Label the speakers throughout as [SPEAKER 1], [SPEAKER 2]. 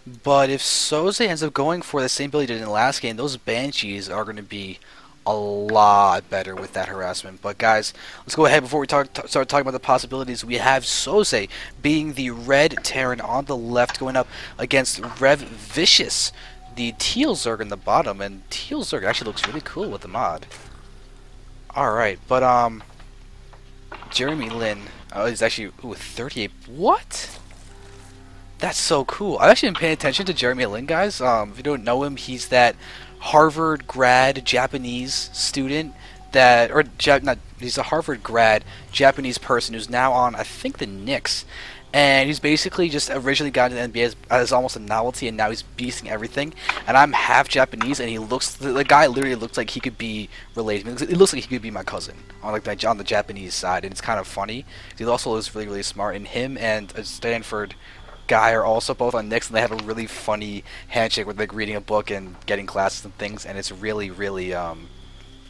[SPEAKER 1] But if Soze ends up going for the same build he did in the last game, those Banshees are going to be a lot better with that harassment. But guys, let's go ahead before we start talking about the possibilities. We have Soze being the red Terran on the left, going up against Rev.Vicious, the teal Zerg in the bottom, and teal Zerg actually looks really cool with the mod. All right, but Jeremy Lin is actually 38. What? That's so cool. I've actually been paying attention to Jeremy Lin, guys. If you don't know him, he's that Harvard grad Japanese student that, or not, he's a Harvard grad Japanese person who's now on, I think, the Knicks. And he's basically just originally got into the NBA as almost a novelty, and now he's beasting everything. And I'm half Japanese, and he looks, the guy literally looks like he could be related. It looks like he could be my cousin on on the Japanese side, and it's kind of funny. He also looks really, really smart. And him and a Stanford guy are also both on Knicks, and they have a really funny handshake with like reading a book and getting classes and things, and it's really, really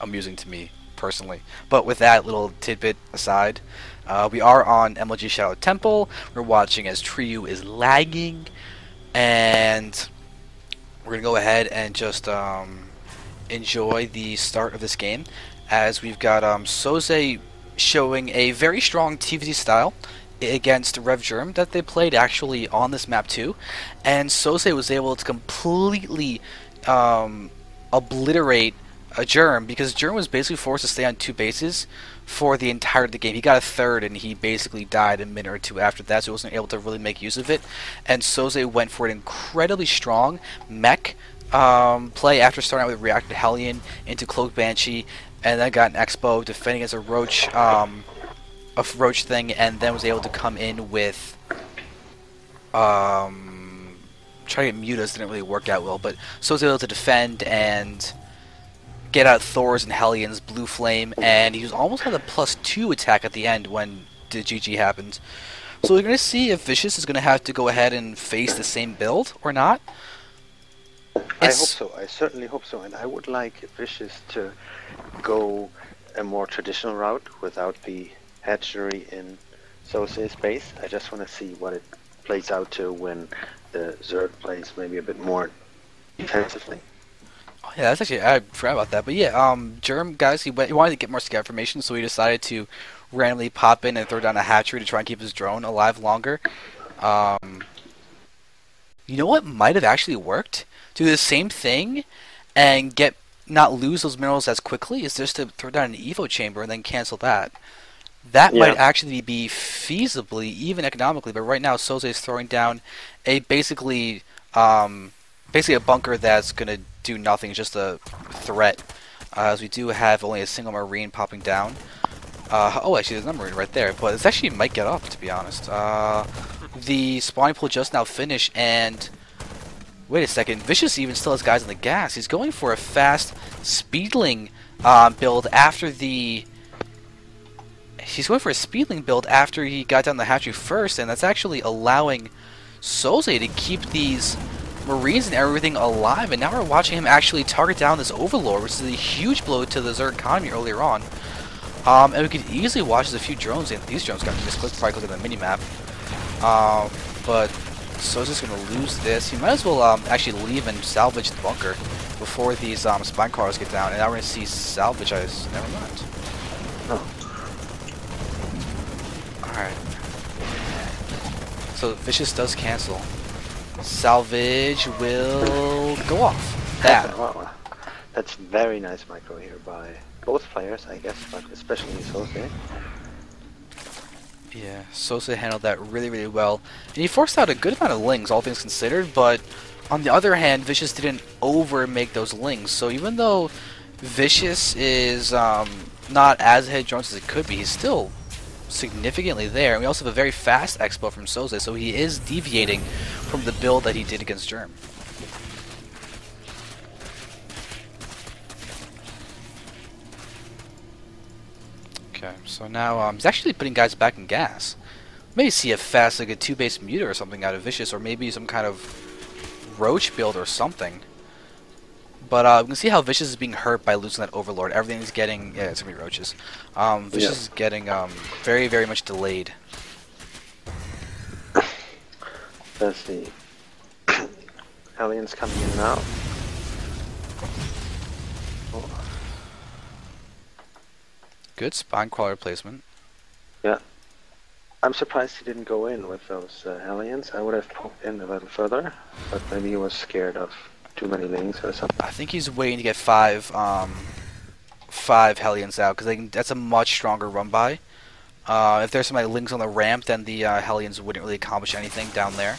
[SPEAKER 1] amusing to me personally. But with that little tidbit aside, we are on MLG Shadow Temple. We're watching as Triu is lagging, and we're gonna go ahead and just enjoy the start of this game, as we've got Soze showing a very strong TVZ style against Rev that they played actually on this map too, and Soze was able to completely obliterate a Germ, because Germ was basically forced to stay on 2 bases for the entirety of the game. He got a third, and he basically died a minute or 2 after that, so he wasn't able to really make use of it. And Soze went for an incredibly strong mech play after starting out with Reactor Hellion into Cloak Banshee, and then got an Expo defending as a Roach thing, and then was able to come in with trying to get Mutas. Didn't really work out well, but so was able to defend and get out Thors and Hellions, Blue Flame, and he was almost had a +2 attack at the end when the GG happened. So we're going to see if Vicious is going to have to go ahead and face the same build or not.
[SPEAKER 2] I hope so. I certainly hope so, and I would like Vicious to go a more traditional route without the hatchery in Soze's base. I just want to see what it plays out to when the Zerg plays maybe a bit more defensively.
[SPEAKER 1] Oh, yeah, that's actually, I forgot about that. But yeah, Germ, guys, he wanted to get more scout information, so he decided to randomly pop in and throw down a hatchery to try and keep his drone alive longer. You know what might have actually worked? Do the same thing and not lose those minerals as quickly is just to throw down an Evo chamber and then cancel that. That might actually be feasibly, even economically, but right now Soze is throwing down a basically a bunker that's going to do nothing, just a threat, as we do have only a single Marine popping down. Oh, actually there's another Marine right there, but it actually might get up, to be honest. The spawning pool just now finished, and wait a second, Vicious even still has guys on the gas. He's going for a fast Speedling build after the... He's going for a Speedling build after he got down the hatchery first, and that's actually allowing Soze to keep these Marines and everything alive, and now we're watching him actually target down this Overlord, which is a huge blow to the Zerg economy earlier on. And we could easily watch as a few drones, and these drones got just probably click on the minimap. But Soze's going to lose this. He might as well actually leave and salvage the bunker before these spine crawlers get down, and now we're going to see salvage. Never mind.
[SPEAKER 2] Oh.
[SPEAKER 1] Alright. So Vicious does cancel. Salvage will go off.
[SPEAKER 2] That's very nice micro here by both players, I guess, but especially Soze.
[SPEAKER 1] Yeah, Soze handled that really, really well. And he forced out a good amount of lings, all things considered, but on the other hand, Vicious didn't over-make those lings. So even though Vicious is not as ahead of drones as it could be, he's still significantly there. And we also have a very fast expo from Soze, so he is deviating from the build that he did against Germ. Okay, so now he's actually putting guys back in gas. Maybe see a fast, like a 2-base muter or something out of Vicious, or maybe some kind of Roach build or something. But we can see how Vicious is being hurt by losing that Overlord. Everything's getting... Yeah, it's going to be Roaches. Vicious is getting very, very much delayed.
[SPEAKER 2] Let's see. Aliens coming in now. Oh.
[SPEAKER 1] Good spine crawler placement.
[SPEAKER 2] Yeah. I'm surprised he didn't go in with those aliens. I would have poked in a little further, but maybe he was scared of too many lings or something.
[SPEAKER 1] I think he's waiting to get five Hellions out, because that's a much stronger run by. If there's some lings on the ramp, then the Hellions wouldn't really accomplish anything down there.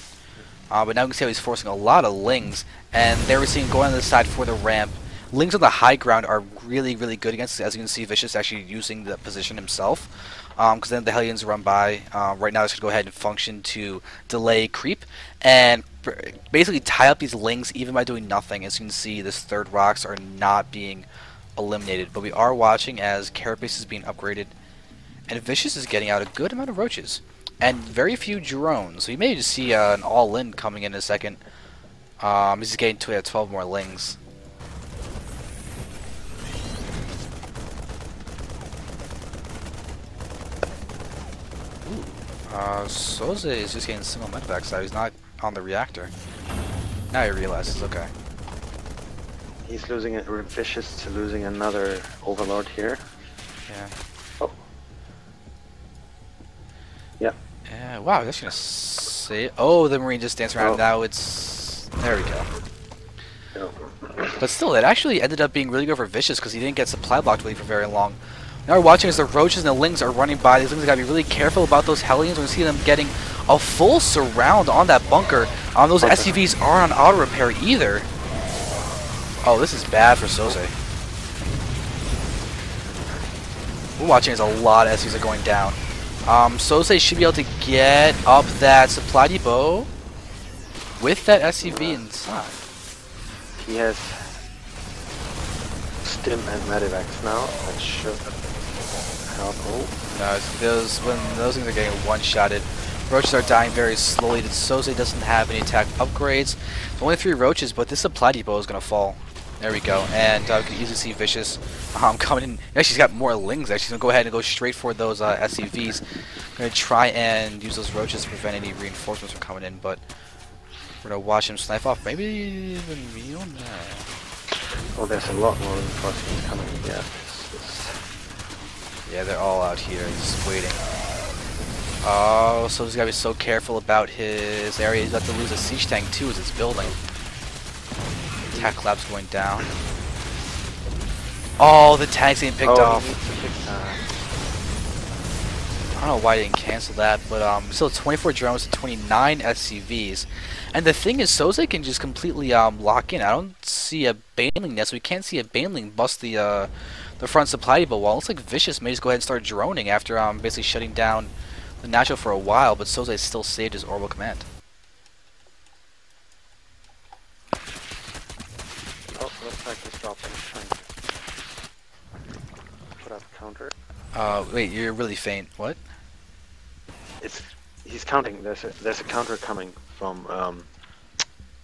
[SPEAKER 1] But now we can see how he's forcing a lot of lings, and there we're seeing going on the side for the ramp. Lings on the high ground are really, really good against, as you can see, Vicious actually using the position himself. Because then the Hellions run by. Right now it's going to go ahead and function to delay creep, and basically tie up these lings even by doing nothing. As you can see, this third rocks are not being eliminated. But we are watching as Carapace is being upgraded, and Vicious is getting out a good amount of roaches. And very few drones. So you may just see an all-in coming in a second. He's just getting 12 more lings. Soze is just getting single medevac, so he's not on the reactor. Now he realizes, okay.
[SPEAKER 2] He's losing it. Rev.Vicious to losing another overlord here.
[SPEAKER 1] Yeah.
[SPEAKER 2] Oh. Yeah.
[SPEAKER 1] Yeah, wow, that's gonna say. Oh, the Marine just danced around. Now it's. There we go.
[SPEAKER 2] No.
[SPEAKER 1] But still, it actually ended up being really good for Vicious because he didn't get supply blocked really for very long. Now we're watching as the roaches and the lings are running by. These lings gotta be really careful about those Hellions. We're gonna see them getting a full surround on that bunker. Those SCVs aren't on auto repair either. Oh, this is bad for Soze. We're watching as a lot of SCVs are going down. Soze should be able to get up that supply depot with that SCV inside.
[SPEAKER 2] He has stim and medivacs now. That should help. Oh.
[SPEAKER 1] No, when those things are getting one-shotted, roaches are dying very slowly. Soze doesn't have any attack upgrades. It's only 3 roaches, but this supply depot is going to fall. There we go, and we can easily see Vicious coming in. Actually, he's got more lings. Actually, he's going to go ahead and go straight for those SCVs. Going to try and use those roaches to prevent any reinforcements from coming in, but we're going to watch him snipe off. Maybe even Meal? No.
[SPEAKER 2] Oh, there's a lot more reinforcements coming. Yeah.
[SPEAKER 1] Yeah, they're all out here, just waiting. Oh, so he's got to be so careful about his area. He's about to lose a siege tank too as it's building. Attack collapse going down. Oh, the tank's getting picked off. I don't know why I didn't cancel that, but still 24 drones and 29 SCVs. And the thing is, Soze can just completely lock in. I don't see a Baneling nest. We can't see a Baneling bust the front supply depot wall. It looks like Vicious may just go ahead and start droning after basically shutting down the natural for a while, but Soze still saved his orbital command.
[SPEAKER 2] Oh, looks like he's dropping. Put up counter.
[SPEAKER 1] Wait, you're really faint. What?
[SPEAKER 2] He's counting. There's a counter coming from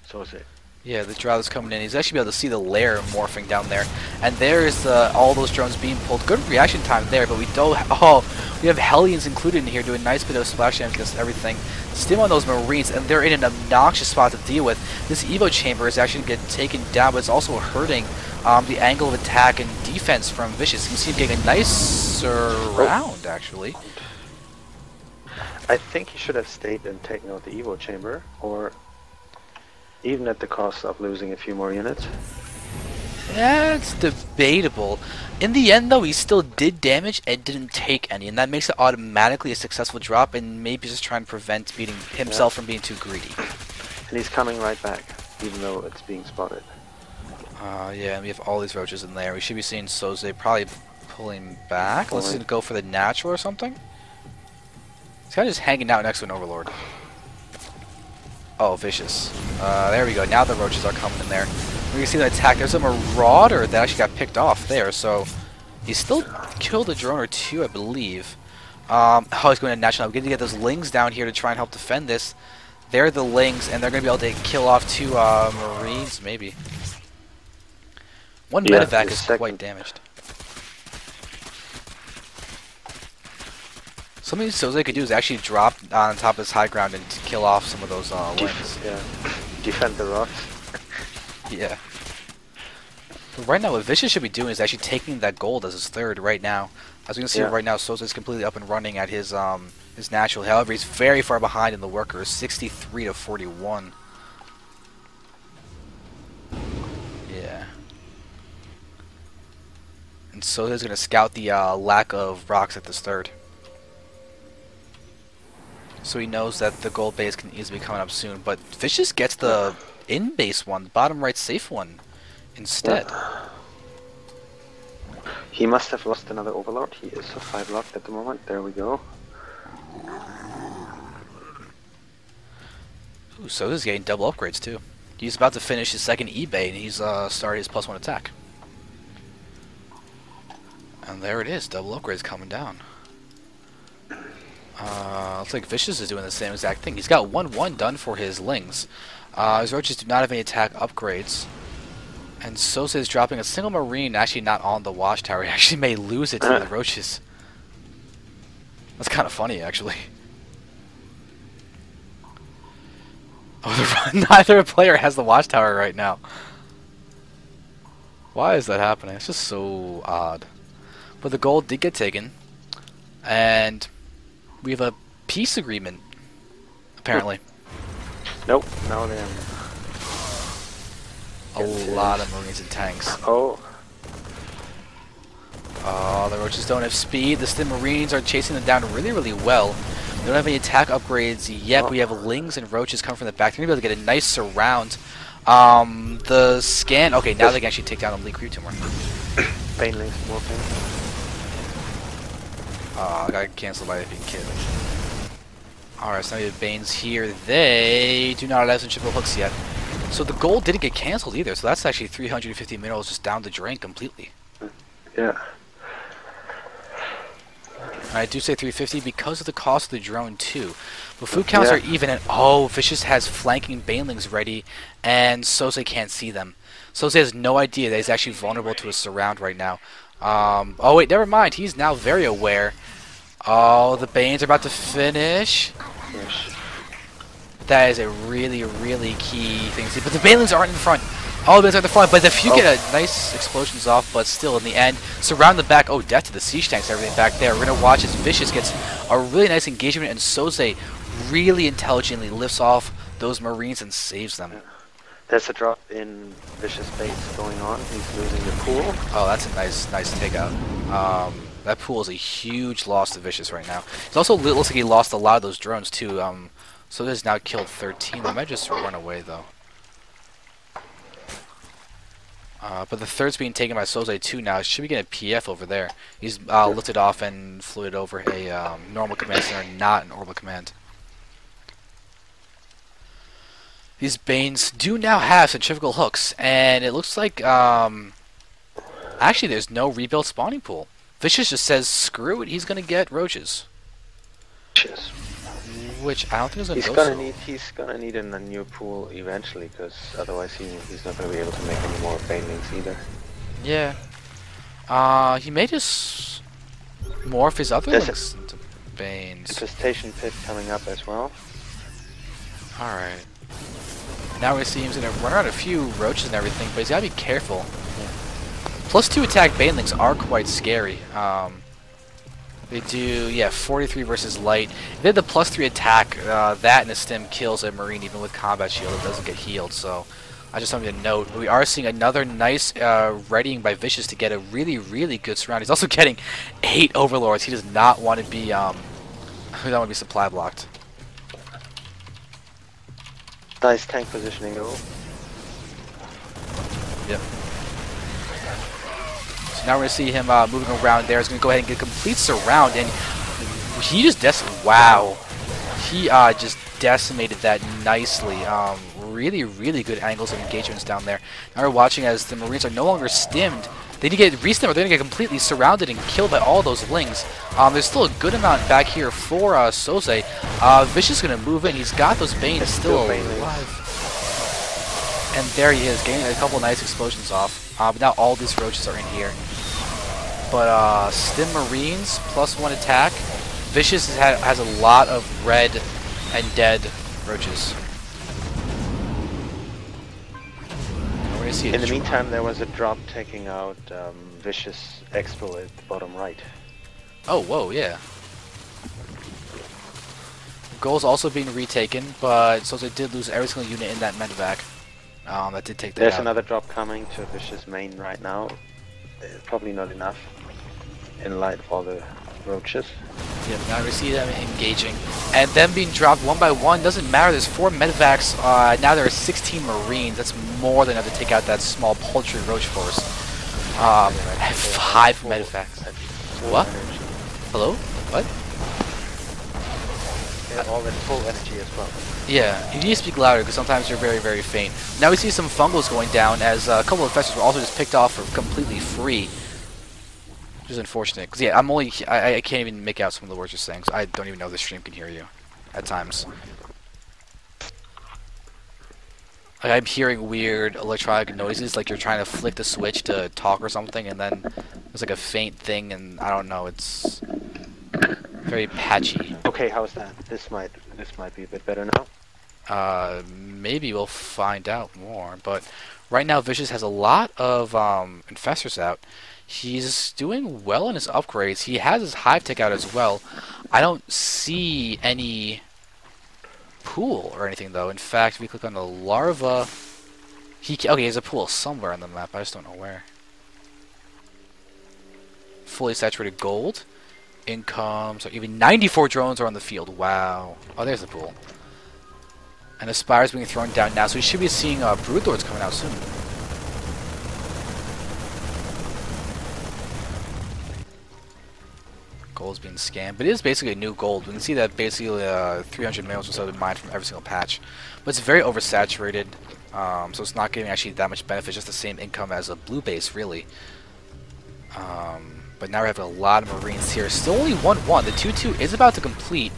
[SPEAKER 2] Soze.
[SPEAKER 1] Yeah, the Drow is coming in. He's actually be able to see the lair morphing down there, and there's all those drones being pulled. Good reaction time there, but we don't. Oh, we have Hellions included in here doing a nice bit of splash damage against everything. Stim on those Marines, and they're in an obnoxious spot to deal with. This Evo chamber is actually going to get taken down, but it's also hurting the angle of attack and defense from Vicious. You can see him getting a nice surround, actually.
[SPEAKER 2] I think he should have stayed and taken out the Evo chamber, or even at the cost of losing a few more units.
[SPEAKER 1] That's debatable. In the end, though, he still did damage and didn't take any, and that makes it automatically a successful drop, and maybe just trying to prevent beating himself from being too greedy.
[SPEAKER 2] And he's coming right back, even though it's being spotted.
[SPEAKER 1] Yeah, and we have all these roaches in there. We should be seeing Soze probably pulling back. Let's just go for the natural or something. He's kind of just hanging out next to an overlord. Oh, Vicious. There we go. Now the roaches are coming in there. We can see the attack. There's a marauder that actually got picked off there, so he still killed a drone or two, I believe. Oh, he's going to natural. We're going to get those lings down here to try and help defend this. They're the lings, and they're going to be able to kill off 2 Marines, maybe. One medevac is quite damaged. Something Soze could do is actually drop on top of this high ground and kill off some of those lings.
[SPEAKER 2] Yeah, defend the rocks.
[SPEAKER 1] Yeah. But right now, what Vicious should be doing is actually taking that gold as his third right now. As we can see right now, Soze is completely up and running at his natural. However, he's very far behind in the workers, 63 to 41. Yeah. And Soze is going to scout the lack of rocks at this third. So he knows that the gold base can easily be coming up soon. But Vicious gets the in-base one, the bottom right safe one, instead.
[SPEAKER 2] Yeah. He must have lost another overlord. He is so 5 locked at the moment. There we go.
[SPEAKER 1] Ooh, Soze is getting double upgrades too. He's about to finish his second eBay and he's started his +1 attack. And there it is, double upgrades coming down. Looks like Vicious is doing the same exact thing. He's got 1-1 done for his Lings. His Roaches do not have any attack upgrades. And Soze is dropping a single Marine, actually not on the Watchtower. He actually may lose it to the Roaches. That's kind of funny, actually. Oh, neither player has the Watchtower right now. Why is that happening? It's just so odd. But the gold did get taken. And we have a peace agreement, apparently.
[SPEAKER 2] Nope, now they are.
[SPEAKER 1] A lot of Marines and tanks.
[SPEAKER 2] Oh.
[SPEAKER 1] Oh, the Roaches don't have speed. The Stim Marines are chasing them down really, really well. They don't have any attack upgrades yet. But we have Lings and Roaches coming from the back. They're going to be able to get a nice surround. The scan... Okay, now they can actually take down the Elite Creep Tumor.
[SPEAKER 2] Banelings, more pain.
[SPEAKER 1] I got cancelled by being killed. Alright, so now we have Banes here. They do not have some triple hooks yet. So the gold didn't get cancelled either, so that's actually 350 minerals just down the drain completely.
[SPEAKER 2] Yeah.
[SPEAKER 1] And I do say 350 because of the cost of the drone too. But food counts are even, and oh, Vicious has flanking Banelings ready, and Soze can't see them. Soze has no idea that he's actually vulnerable to a surround right now. Oh wait, never mind, he's now very aware. Oh, the Banes are about to finish. That is a really, really key thing to see. But the Banelings aren't in front. Oh, the Banelings are in the front, but if you get a nice explosions off, but still in the end, surround the back. Oh, death to the siege tanks, everything back there. We're gonna watch as Vicious gets a really nice engagement, and Soze really intelligently lifts off those Marines and saves them.
[SPEAKER 2] Yeah. There's a drop in Vicious base going on. He's losing the pool.
[SPEAKER 1] Oh, that's a nice takeout. That pool is a huge loss to Vicious right now. It also looks like he lost a lot of those drones too. So this now killed 13. They might just run away though. But the third's being taken by Soze too now. Should be getting a PF over there. He's lifted off and flew it over a normal command center, not an orbital command. These Banes do now have centrifugal hooks, and it looks like actually there's no rebuilt spawning pool. Vicious just says screw it, he's gonna get Roaches. Which I don't think is gonna
[SPEAKER 2] He's gonna need a new pool eventually, because otherwise he's not gonna be able to make any more Banelings either.
[SPEAKER 1] Yeah. He may just morph his other links into Banes.
[SPEAKER 2] Infestation pit coming up as well.
[SPEAKER 1] Alright. Now we see he's gonna run around a few Roaches and everything, but he's gotta be careful. +2 attack Banelings are quite scary. They do, 43 versus light. If they had the +3 attack, that and a stim kills a Marine even with combat shield. It doesn't get healed, so I just wanted to note. We are seeing another nice readying by Vicious to get a really, really good surround. He's also getting 8 Overlords. He does not want to be, supply blocked.
[SPEAKER 2] Nice tank positioning though.
[SPEAKER 1] Yep. So now we're going to see him moving around there. He's going to go ahead and get a complete surround, and he just wow. He just decimated that nicely. Really, really good angles and engagements down there. Now we're watching as the Marines are no longer stimmed. They need to get re-stimmed, or they're going to get completely surrounded and killed by all those Lings. There's still a good amount back here for Soze. Vicious is going to move in. He's got those Banes still alive. And there he is, getting a couple nice explosions off. But now all these Roaches are in here. But Stim Marines, +1 attack. Vicious has a lot of red and dead Roaches. We're me see it.
[SPEAKER 2] In the meantime, there was a drop taking out Vicious Expo at the bottom right.
[SPEAKER 1] Oh, whoa, yeah. Goal's also being retaken, but Soze did lose every single unit in that medevac. That did take that
[SPEAKER 2] There's
[SPEAKER 1] out.
[SPEAKER 2] another drop coming to Vicious main right now. Probably not enough in light of all the roaches.
[SPEAKER 1] Yeah, now we see them engaging. And them being dropped one by one doesn't matter. There's 4 medevacs. Now there are 16 Marines. That's more than enough to take out that small paltry roach force. 5 medevacs. What? Hello? What?
[SPEAKER 2] They have all that full energy as well.
[SPEAKER 1] Yeah, you need to speak louder because sometimes you're very, very faint. Now we see some fungals going down as a couple of infestors were also just picked off for completely free. Which is unfortunate. Because, yeah, I can't even make out some of the words you're saying. So I don't even know the stream can hear you at times. Like, I'm hearing weird electronic noises, like you're trying to flick the switch to talk or something, and then there's like a faint thing, and I don't know, it's very patchy.
[SPEAKER 2] Okay, how's that? This might be a bit better now.
[SPEAKER 1] Maybe we'll find out more, but right now Vicious has a lot of infestors out. He's doing well in his upgrades. He has his hive tech out as well. I don't see any pool or anything though. In fact, if we click on the larva, okay, there's a pool somewhere on the map. I just don't know where. Fully saturated gold. Income. So even 94 drones are on the field. Wow. Oh, there's the pool. And the spire's being thrown down now, so we should be seeing brood lords coming out soon. Gold's being scanned, but it is basically a new gold. We can see that basically 300 minerals or so have been mined from every single patch. But it's very oversaturated, so it's not giving actually that much benefit, just the same income as a blue base, really. But now we have a lot of Marines here. Still only 1-1. The 2-2 is about to complete.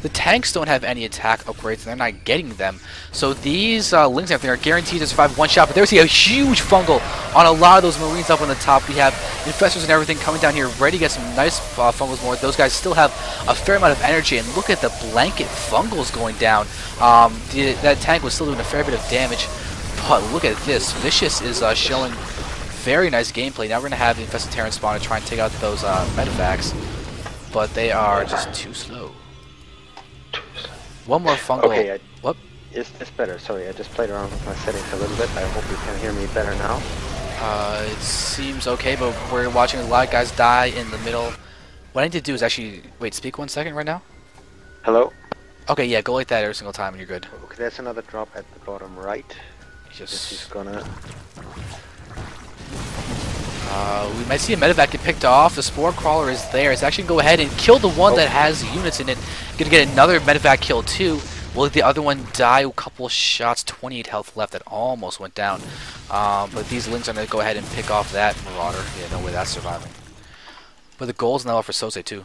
[SPEAKER 1] The tanks don't have any attack upgrades, and they're not getting them. So these Lings, I think, are guaranteed to survive one shot. But there's a huge fungal on a lot of those Marines up on the top. We have infestors and everything coming down here, ready to get some nice fungals more. Those guys still have a fair amount of energy, and look at the blanket fungals going down. That tank was still doing a fair bit of damage, but look at this. Vicious is showing very nice gameplay. Now we're going to have the infested Terran spawn to try and take out those medevacs, but they are just too slow. One more fungal.
[SPEAKER 2] Okay,
[SPEAKER 1] what?
[SPEAKER 2] It's better. Sorry, I just played around with my settings a little bit. I hope you can hear me better now.
[SPEAKER 1] It seems okay, but we're watching a lot of guys die in the middle. What I need to do is actually... Wait, speak 1 second right now?
[SPEAKER 2] Hello?
[SPEAKER 1] Okay, yeah, go like that every single time and you're good.
[SPEAKER 2] Okay, there's another drop at the bottom right. He's gonna...
[SPEAKER 1] we might see a medevac get picked off. The spore crawler is there. It's actually going to go ahead and kill the one that has units in it. Going to get another medevac kill too. Will the other one die? A couple shots, 28 health left. That almost went down. But these Lings are going to go ahead and pick off that Marauder. Yeah, no way that's surviving. But the goal's now up for Soze too.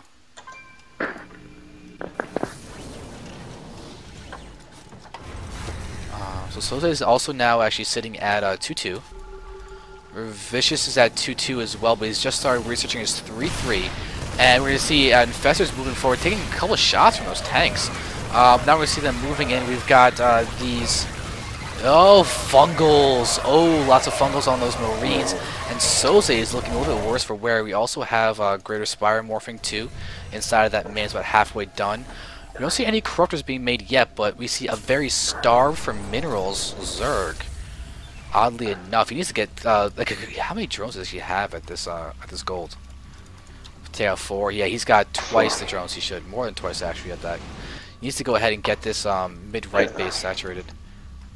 [SPEAKER 1] So Soze is also now actually sitting at 2-2. Vicious is at 2-2 as well, but he's just started researching his 3-3. And we're going to see infestors moving forward, taking a couple of shots from those tanks. Now we're going to see them moving in. We've got these... Oh, fungals! Oh, lots of fungals on those Marines. And Soze is looking a little bit worse for wear. We also have Greater Spire morphing too inside of that man. It's about halfway done. We don't see any corruptors being made yet, but we see a very starved for minerals Zerg. Oddly enough, he needs to get like how many drones does he have at this gold? Take out 4. Yeah, he's got twice the drones he should, more than twice actually at that. He needs to go ahead and get this mid-right base saturated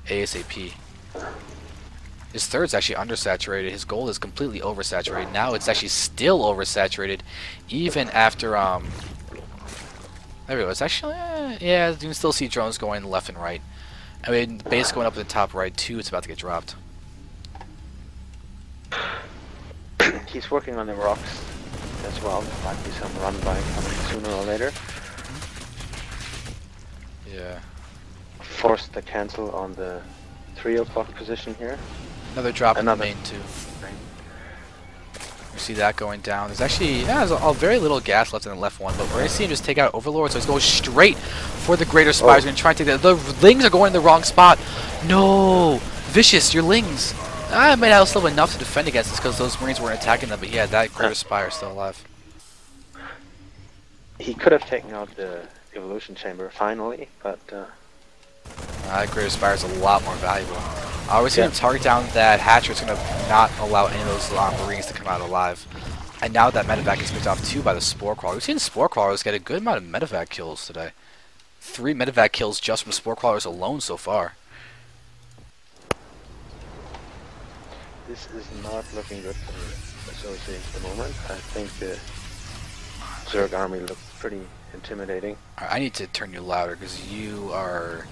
[SPEAKER 1] ASAP. His third's actually undersaturated. His gold is completely oversaturated. Now it's actually still oversaturated, even after there we go. It's actually yeah, you can still see drones going left and right. I mean, base going up to the top right too. It's about to get dropped.
[SPEAKER 2] He's working on the rocks as well. There might be some run by coming sooner or later.
[SPEAKER 1] Yeah.
[SPEAKER 2] Forced the cancel on the 3 o'clock position here.
[SPEAKER 1] Another drop in the main too. You see that going down. There's actually there's very little gas left in the left one, but we're going to see him just take out Overlord, so he's going straight for the Greater Spire. He's going to try and take that. The Lings are going in the wrong spot. No! Vicious, your Lings! I might have still enough to defend against this because those Marines weren't attacking them, but yeah, that Greater Spire is still alive.
[SPEAKER 2] He could have taken out the evolution chamber finally, but
[SPEAKER 1] that Greater Spire is a lot more valuable. We're seeing him target down that hatcher. It's going to not allow any of those Marines to come out alive. And now that medevac is picked off too by the Spore Crawler. We've seen Spore Crawlers get a good amount of medevac kills today. 3 medevac kills just from Spore Crawlers alone so far.
[SPEAKER 2] This is not looking good for Soze at the moment. I think the Zerg army looks pretty intimidating.
[SPEAKER 1] I need to turn you louder because you are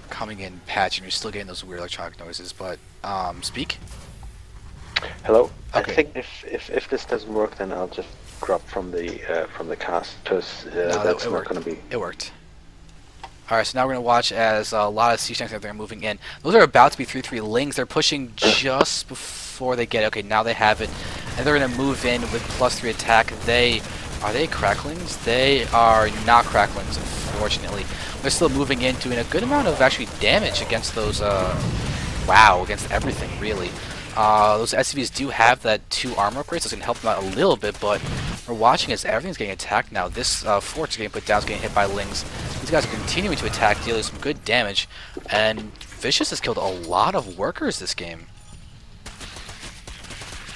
[SPEAKER 1] coming in patch and you're still getting those weird electronic noises, but speak.
[SPEAKER 2] Hello.
[SPEAKER 1] Okay.
[SPEAKER 2] I think if this doesn't work, then I'll just drop from the cast because that's not going to be.
[SPEAKER 1] It worked. All right, so now we're gonna watch as a lot of siege tanks are moving in. Those are about to be 3/3 Lings. They're pushing just before they get it. Okay, now they have it, and they're gonna move in with +3 attack. Are they cracklings? They are not cracklings, unfortunately. They're still moving in, doing a good amount of actually damage against those. Wow, against everything really. Those SCVs do have that 2 armor upgrades, so it's going to help them out a little bit, but we're watching as everything's getting attacked now. This fort is getting put down, is getting hit by Lings. These guys are continuing to attack, dealing some good damage, and Vicious has killed a lot of workers this game.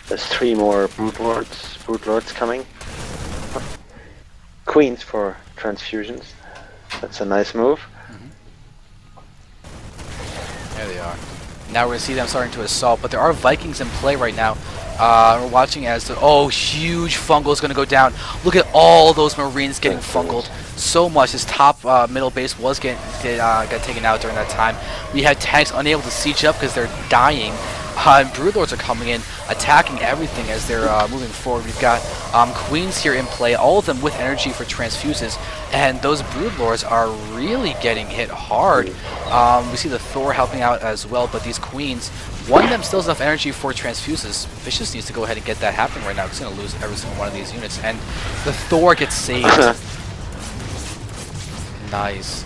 [SPEAKER 2] There's 3 more Brood Lords coming. Queens for transfusions. That's a nice move.
[SPEAKER 1] There they are. Now we're going to see them starting to assault, but there are Vikings in play right now. We're watching as huge fungal is going to go down. Look at all those Marines getting fungaled so much. This top middle base was got taken out during that time. We had tanks unable to siege up because they're dying. And Broodlords are coming in, attacking everything as they're moving forward. We've got Queens here in play, all of them with energy for transfuses, and those Broodlords are really getting hit hard. We see the Thor helping out as well, but these Queens, one of them still has enough energy for transfuses. Vicious needs to go ahead and get that happening right now. He's going to lose every single one of these units, and the Thor gets saved. Nice.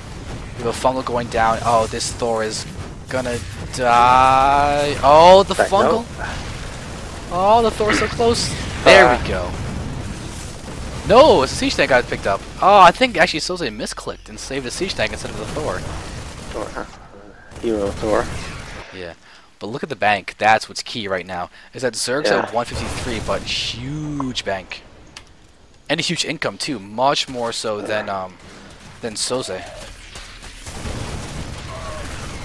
[SPEAKER 1] We have a fungal going down. Oh, this Thor is gonna die. Oh, the fungal. Oh, the Thor's so close. There we go. No, it's a siege tank got picked up. Oh, I think actually Soze misclicked and saved the siege tank instead of the Thor.
[SPEAKER 2] Thor, huh? Hero Thor.
[SPEAKER 1] Yeah. But look at the bank. That's what's key right now. Is that Zerg's at 153, but huge bank. And a huge income too. Much more so than Soze.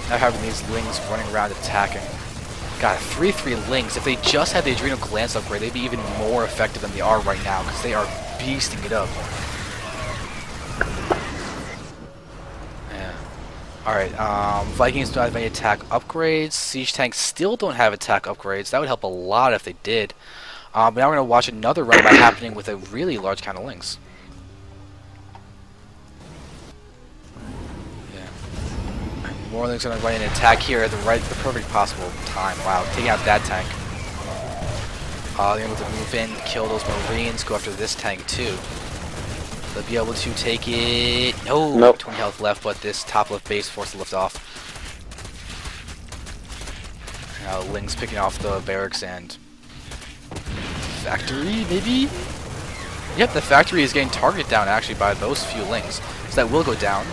[SPEAKER 1] Now having these Lings running around attacking. God, 3/3 Lings. If they just had the Adrenal Glands upgrade, they'd be even more effective than they are right now, because they are beasting it up. Yeah. Alright, Vikings don't have any attack upgrades. Siege tanks still don't have attack upgrades. That would help a lot if they did. But now we're going to watch another run by happening with a really large count of Lings. More Lings going to run in and attack here at the perfect possible time. Wow, taking out that tank. They're able to move in, kill those Marines, go after this tank too. They'll be able to take it. No,
[SPEAKER 2] nope.
[SPEAKER 1] 20 health left, but this top left base forced to lift off. Now Lings picking off the barracks and factory, maybe? Yep, the factory is getting targeted down actually by those few Lings. So that will go down.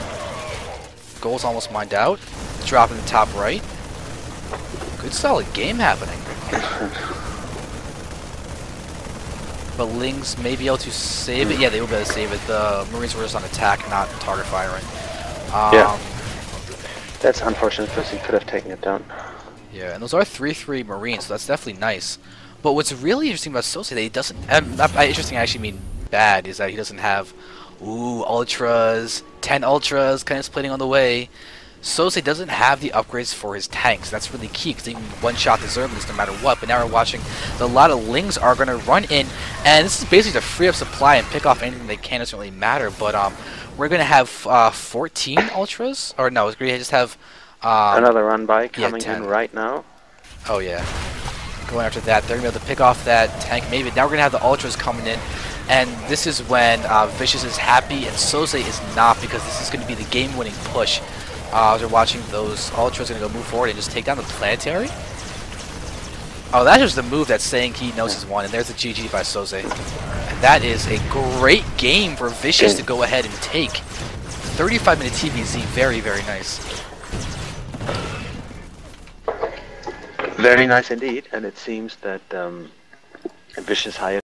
[SPEAKER 1] Goal's almost mined out. Drop in the top right. Good solid game happening. But Lings may be able to save it. Yeah, they will be able to save it. The Marines were just on attack, not target firing.
[SPEAKER 2] Yeah. That's unfortunate because he could have taken it down.
[SPEAKER 1] Yeah, and those are 3/3 Marines, so that's definitely nice. But what's really interesting about Soze that he doesn't... interesting, I actually mean bad, is that he doesn't have... Ooh, Ultras, 10 Ultras, kind of splitting on the way. Soze doesn't have the upgrades for his tanks. That's really key, because they can one-shot the Zerglings no matter what. But now we're watching a lot of Lings are going to run in, and this is basically to free up supply and pick off anything they can. It doesn't really matter, but we're going to have 14 Ultras, or no, we're going to just have...
[SPEAKER 2] another run by coming in right now.
[SPEAKER 1] Oh yeah, going after that. They're going to be able to pick off that tank. Maybe now we're going to have the Ultras coming in. And this is when Vicious is happy and Soze is not, because this is going to be the game-winning push. As we're watching those Ultras going to go move forward and just take down the planetary. Oh, that's just the move that's saying he knows he's won, and there's the GG by Soze. And that is a great game for Vicious to go ahead and take. 35-minute TVZ, very, very nice.
[SPEAKER 2] Very nice indeed, and it seems that Vicious hired